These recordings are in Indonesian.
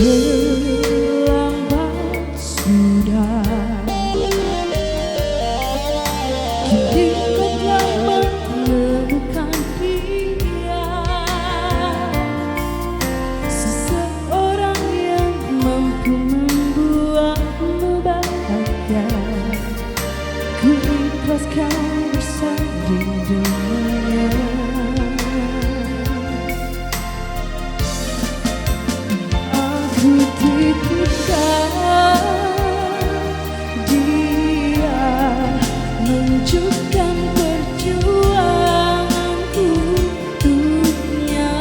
Terlambat sudah, kini kau telah menemukan dia, seseorang yang mampu membuatmu bahagia. Ku ikhlas kau bersanding dengannya. Aku titipkan dia, menunjukkan perjuanganku untuknya.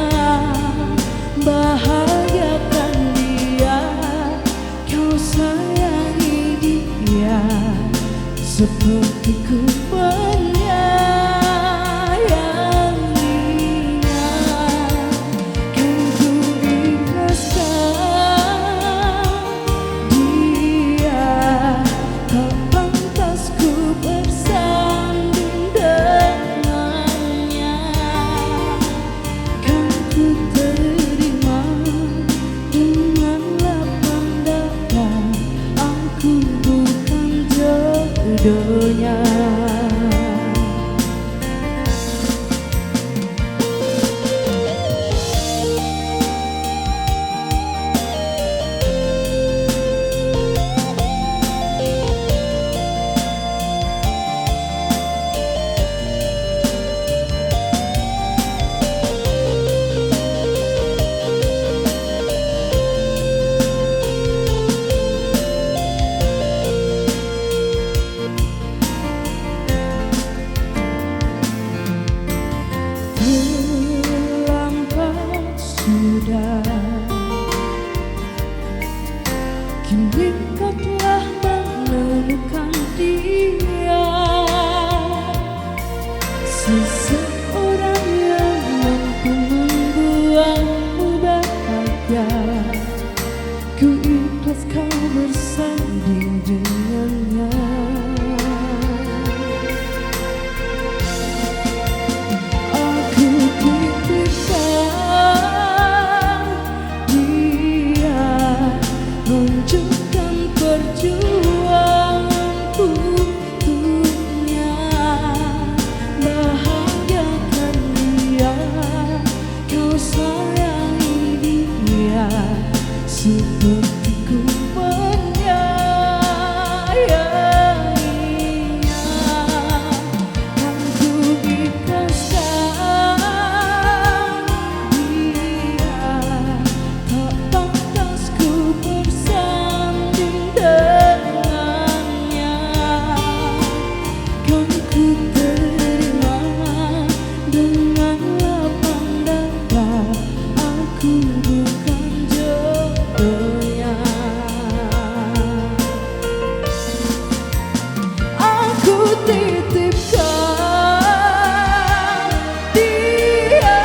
Bahagiakan dia, kau sayangi dia seperti ku menyayanginya. Kan ku ikhlaskan dia, tak pantas ku bersanding dengannya. Kan ku terima dengan lapang dada, aku bukan jodohnya. Terlambat sudah, kini kau telah menemukan dia, seseorang yang mampu membuatmu bahagia. Ku ikhlas kau bersanding dengannya. Tunjukkan perjuanganku untuknya. Bahagiakan dia, kau sayangi dia seperti ku menyayanginya. Kan ku ikhlaskan dia, tak pantas ku bersanding dengannya. Kan ku terima dengan lapang dada, aku bukan jodohnya. Aku titipkan dia,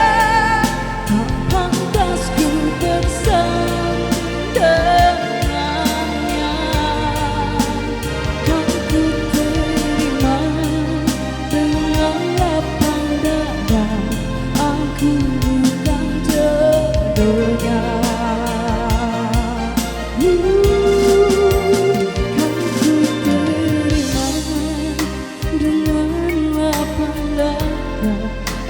tak pantas ku bersanding dengannya. Kan ku terima dengan lapang dada, aku bukan jodohnya. Kan ku terima dengan lapang dada,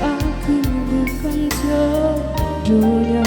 aku bukan jodohnya.